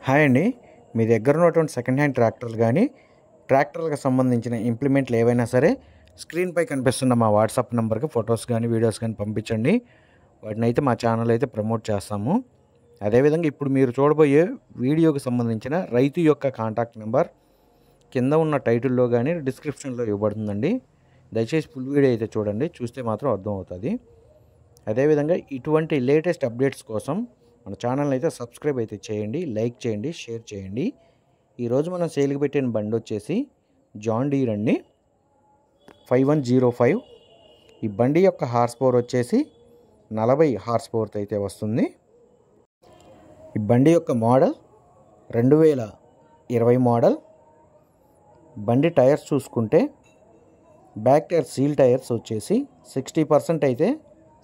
Hi అండి. మీ దగ్గర ఉన్నటువంటి సెకండ్ హ్యాండ్ ట్రాక్టర్లు కానీ ట్రాక్టర్లకు సంబంధించిన ఇంప్లిమెంట్లు ఏవైనా సరే స్క్రీన్పై కనిపిస్తున్న మా వాట్సాప్ నెంబర్కి ఫొటోస్ కానీ వీడియోస్ కానీ పంపించండి. వాటిని అయితే మా ఛానల్ అయితే ప్రమోట్ చేస్తాము. అదేవిధంగా ఇప్పుడు మీరు చూడబోయే వీడియోకి సంబంధించిన రైతు యొక్క కాంటాక్ట్ నెంబర్ కింద ఉన్న టైటిల్లో కానీ డిస్క్రిప్షన్లో ఇవ్వబడుతుందండి. దయచేసి ఫుల్ వీడియో అయితే చూడండి, చూస్తే మాత్రం అర్థం అవుతుంది. అదేవిధంగా ఇటువంటి లేటెస్ట్ అప్డేట్స్ కోసం మన ఛానల్ని అయితే సబ్స్క్రైబ్ అయితే చేయండి, లైక్ చేయండి, షేర్ చేయండి. ఈరోజు మనం సేల్కి పెట్టిన బండి వచ్చేసి జాన్ డీర్ అండి 5105. ఈ బండి యొక్క హార్స్ పవర్ వచ్చేసి 40 హార్స్ పవర్తో అయితే వస్తుంది. ఈ బండి యొక్క మోడల్ 2020 మోడల్. బండి టైర్స్ చూసుకుంటే బ్యాక్ టైర్ సీల్ టైర్స్ వచ్చేసి 60% అయితే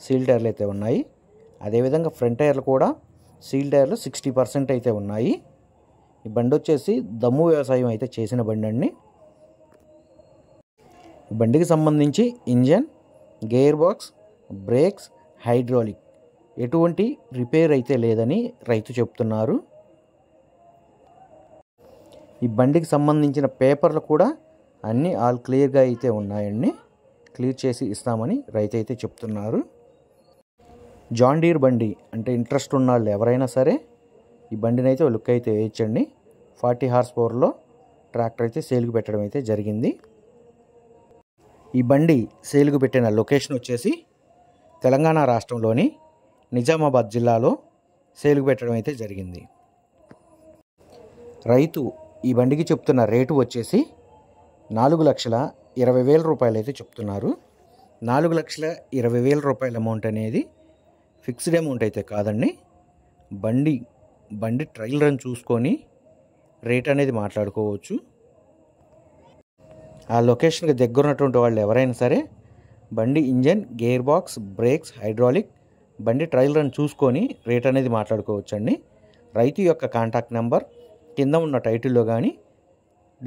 సీల్ టైర్లు అయితే ఉన్నాయి. అదేవిధంగా ఫ్రంట్ టైర్లు కూడా సీల్ టైర్లు 60% అయితే ఉన్నాయి. ఈ బండి వచ్చేసి దమ్ము వ్యవసాయం అయితే చేసిన బండి అండి. ఈ బండికి సంబంధించి engine, gear box, brakes, hydraulic ఎటువంటి రిపేర్ అయితే లేదని రైతు చెప్తున్నారు. ఈ బండికి సంబంధించిన పేపర్లు కూడా అన్నీ ఆల్ క్లియర్గా అయితే ఉన్నాయండి. క్లియర్ చేసి ఇస్తామని రైతు అయితే చెప్తున్నారు. జాన్ డీర్ బండి అంటే ఇంట్రెస్ట్ ఉన్న వాళ్ళు ఎవరైనా సరే ఈ బండిని అయితే లుక్ అయితే వేయించండి. 40 హార్స్ పవర్లో ట్రాక్టర్ అయితే సేల్కి పెట్టడం అయితే జరిగింది. ఈ బండి సేల్కి పెట్టిన లొకేషన్ వచ్చేసి తెలంగాణ రాష్ట్రంలోని నిజామాబాద్ జిల్లాలో సేల్కి పెట్టడం అయితే జరిగింది. రైతు ఈ బండికి చెప్తున్న రేటు వచ్చేసి 4,20,000 రూపాయలు అయితే చెప్తున్నారు. 4,20,000 రూపాయల అమౌంట్ అనేది ఫిక్స్డ్ అమౌంట్ అయితే కాదండి. బండి ట్రయల్ రన్ చూసుకొని రేట్ అనేది మాట్లాడుకోవచ్చు. ఆ లొకేషన్కి దగ్గర ఉన్నటువంటి వాళ్ళు ఎవరైనా సరే బండి engine, gear box, brakes, hydraulic బండి ట్రయల్ రన్ చూసుకొని రేట్ అనేది మాట్లాడుకోవచ్చు అండి. రైతు యొక్క కాంటాక్ట్ నెంబర్ కింద ఉన్న టైటిల్లో కానీ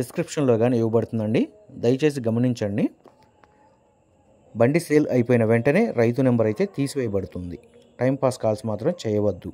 డిస్క్రిప్షన్లో కానీ ఇవ్వబడుతుందండి. దయచేసి గమనించండి. బండి సేల్ అయిపోయిన వెంటనే రైతు నెంబర్ అయితే తీసివేయబడుతుంది. టైంపాస్ కాల్స్ మాత్రం చేయవద్దు.